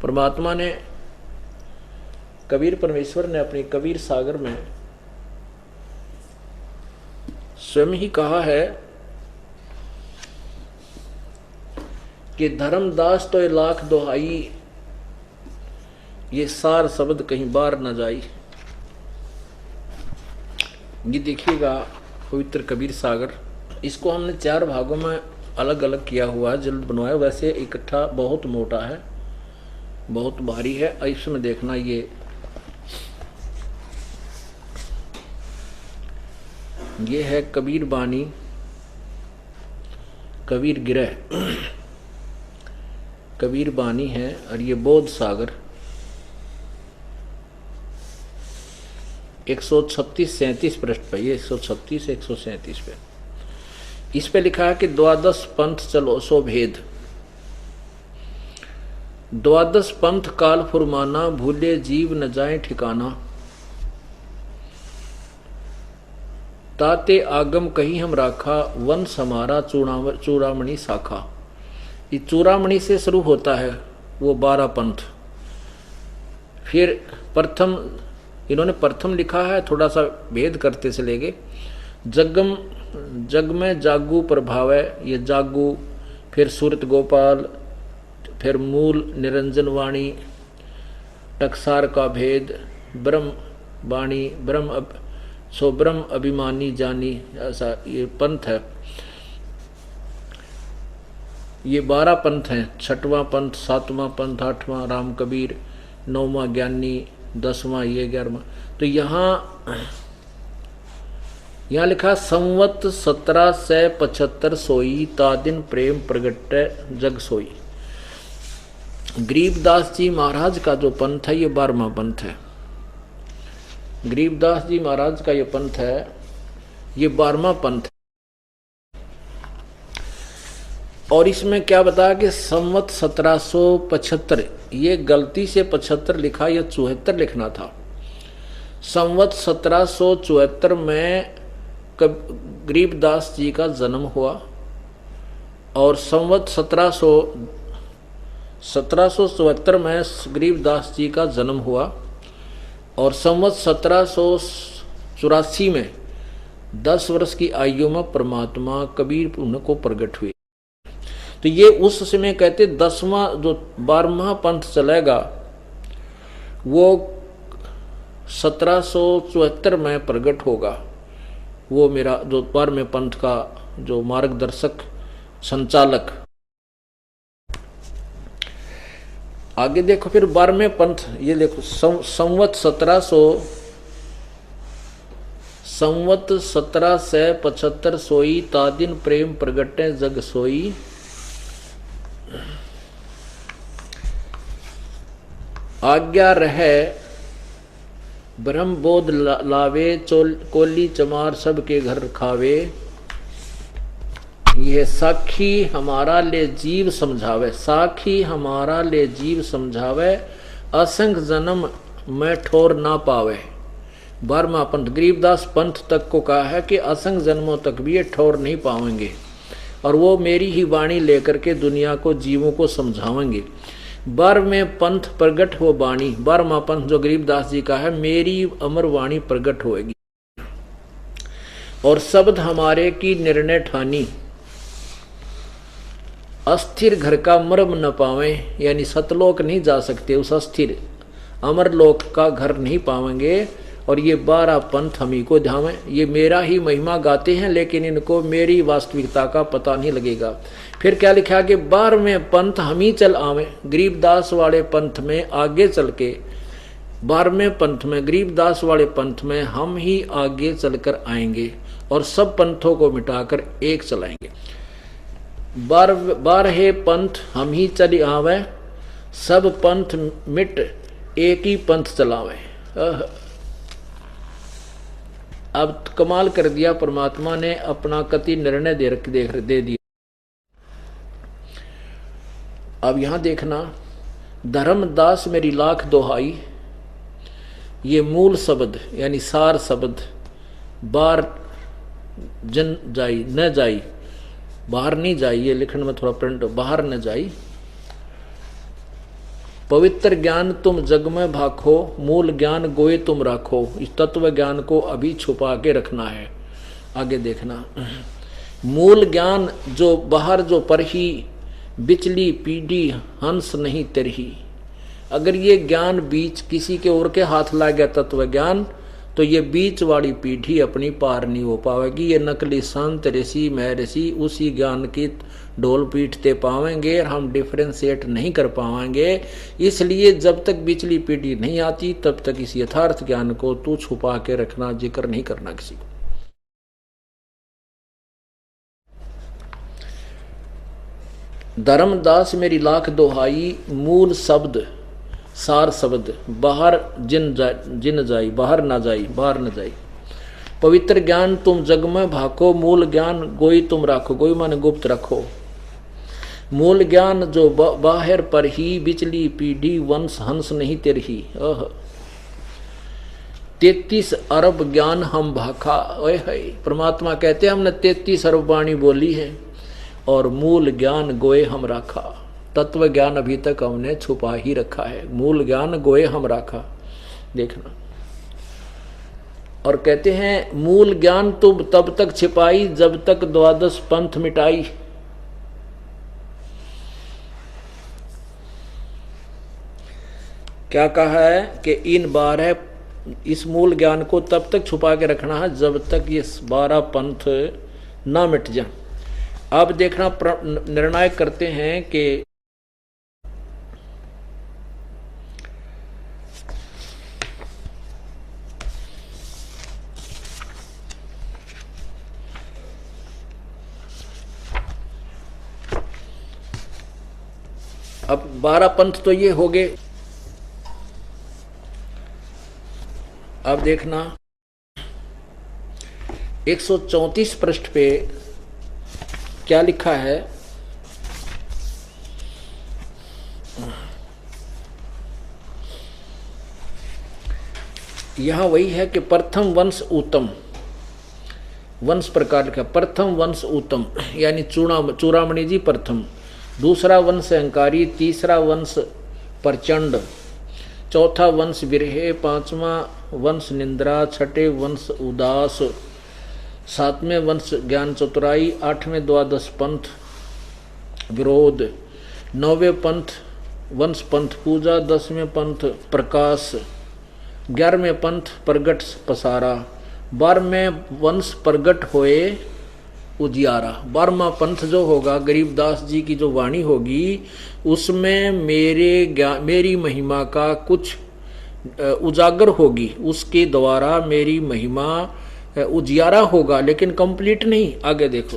परमात्मा ने, कबीर परमेश्वर ने अपनी कबीर सागर में स्वयं ही कहा है कि धर्मदास तो लाख दोहाई, ये सार शब्द कहीं बाहर न जाई। ये देखिएगा पवित्र कबीर सागर, इसको हमने 4 भागों में अलग अलग किया हुआ है, जल्द बनवाया। वैसे इकट्ठा बहुत मोटा है, बहुत भारी है। इसमें देखना, ये है कबीर बानी, कबीर गिरह, कबीर बानी है। और ये बोध सागर 136-37 पृष्ठ पे, ये 136 137 पे। इस पे लिखा है कि द्वादश पंथ चलो सो भेद, द्वादश पंथ काल फुरमाना, भूले जीव न जाए ठिकाना। ताते आगम कहीं हम राखा, वंश हमारा चूड़ामणि शाखा। ये चूड़ामणि से शुरू होता है वो 12 पंथ। फिर प्रथम, इन्होंने प्रथम लिखा है, थोड़ा सा भेद करते चलेंगे। जग में जागू प्रभाव है, ये जागू। फिर सूरत गोपाल, फिर मूल निरंजन वाणी, टकसार का भेद, ब्रह्म वाणी, ब्रह्म अभिमानी जानी, ऐसा ये पंथ है। ये 12 पंथ हैं। 6वां पंथ, 7वां पंथ, 8वां राम कबीर, 9वां ज्ञानी, 10वां ये 11वां। तो यहाँ लिखा संवत 1775 सोई, तादिन प्रेम प्रगट जग सोई। गरीबदास जी महाराज का जो पंथ है, ये 12वां पंथ है। गरीबदास जी महाराज का ये पंथ है, ये 12वां पंथ है। और इसमें क्या बताया कि संवत 1775, ये गलती से 75 लिखा, या 74 लिखना था। संवत 1774 में गरीबदास जी का जन्म हुआ, और संवत 1774 में गरीबदास जी का जन्म हुआ, और संवत 1784 में 10 वर्ष की आयु में परमात्मा कबीर उनको प्रकट हुए। तो ये उस समय कहते 10वां जो 12वां पंथ चलेगा, वो 1774 में प्रकट होगा। वो मेरा जो 12वें पंथ का जो मार्गदर्शक संचालक। आगे देखो फिर 12वें पंथ, ये देखो संवत 1775 सोई, तादिन प्रेम प्रगटे जग सोई। आज्ञा रहे ब्रह्म बोध लावे, कोली चमार सबके घर खावे। यह साखी हमारा ले जीव समझावे, साखी हमारा ले जीव समझावे, असंग जन्म में ठोर ना पावे। 12वां पंथ गरीबदास पंथ तक को कहा है कि असंग जन्मों तक भी ये ठोर नहीं पाएंगे, और वो मेरी ही वाणी लेकर के दुनिया को, जीवों को समझावेंगे। 12वें पंथ प्रगट हो वाणी, 12वां पंथ जो गरीबदास जी का है, मेरी अमर वाणी प्रगट होएगी। और शब्द हमारे की निर्णय ठानी, अस्थिर घर का मर्म न पावे, यानी सतलोक नहीं जा सकते, उस अस्थिर अमरलोक का घर नहीं पावेंगे। और ये 12 पंथ हम ही को ध्यावे, ये मेरा ही महिमा गाते हैं, लेकिन इनको मेरी वास्तविकता का पता नहीं लगेगा। फिर क्या लिखा कि 12वें पंथ हम ही चल आवे, गरीबदास वाले पंथ में आगे चल के, 12वें पंथ में गरीबदास वाले पंथ में हम ही आगे चलकर आएंगे, और सब पंथों को मिटाकर एक चलाएंगे। 12 पंथ हम ही चली आवे, सब पंथ मिट एक ही पंथ चलावे। अब कमाल कर दिया, परमात्मा ने अपना कति निर्णय दे दिया। अब यहां देखना, धर्मदास मेरी लाख दोहाई, ये मूल शब्द यानी सार शब्द, बार जन जाई न जाई, बाहर नहीं जाई, ये लिखने में थोड़ा प्रिंट, बाहर न जाई। पवित्र ज्ञान तुम जग में भाखो, मूल ज्ञान गोए तुम राखो। इस तत्व ज्ञान को अभी छुपा के रखना है। आगे देखना, मूल ज्ञान जो बाहर जो पर ही, बिचली पीढ़ी हंस नहीं तरही। अगर ये ज्ञान बीच किसी के और के हाथ ला गया तत्व ज्ञान, तो ये बीच वाली पीढ़ी अपनी पार नहीं हो पाएगी। ये नकली संत ऋषि महर्षि उसी ज्ञान की ढोल पीटते पाएंगे और हम डिफ्रेंशिएट नहीं कर पाएंगे। इसलिए जब तक बिचली पीढ़ी नहीं आती तब तक इस यथार्थ ज्ञान को तू छुपा के रखना, जिक्र नहीं करना किसी को। धर्मदास मेरी लाख दोहाई, मूल शब्द सार शब्द, बाहर जिन जाई, बाहर ना जाई, बाहर न जाई। पवित्र ज्ञान तुम जग में भाको, मूल ज्ञान गोई तुम राखो। गोई माने गुप्त रखो। मूल ज्ञान जो बाहर पर ही, बिचली पीढ़ी वंश हंस नहीं तेरही। 33 अरब ज्ञान हम भाखा। ओए है, परमात्मा कहते हैं हमने 33 अरब वाणी बोली है और मूल ज्ञान गोए हम राखा। तत्व ज्ञान अभी तक हमने छुपा ही रखा है, मूल ज्ञान गोए हम राखा। देखना, और कहते हैं मूल ज्ञान तुम तब तक छिपाई जब तक द्वादश पंथ मिटाई। क्या कहा है कि इन 12 इस मूल ज्ञान को तब तक छुपा के रखना है जब तक ये 12 पंथ ना मिट जाए। अब देखना, निर्णायक करते हैं कि अब 12 पंथ तो ये हो गए। अब देखना 134 पृष्ठ पे क्या लिखा है। यहां वही है कि प्रथम वंश उत्तम, वंश प्रकार का प्रथम वंश उत्तम, यानी चूड़ामणि जी प्रथम, दूसरा वंश अहंकारी, तीसरा वंश प्रचंड, चौथा वंश विरहे, पांचवा वंश निंद्रा, छठे वंश उदास, सातवें वंश ज्ञान चतुराई, आठवें द्वादश पंथ विरोध, नौवें पंथ वंश पंथ पूजा, 10वें पंथ प्रकाश, 11वें पंथ प्रगट पसारा, 12वें वंश प्रगट होए उजियारा। 12वां पंथ जो होगा गरीबदास जी की जो वाणी होगी उसमें मेरी महिमा का कुछ उजागर होगी, उसके द्वारा मेरी महिमा उजियारा होगा, लेकिन कंप्लीट नहीं। आगे देखो,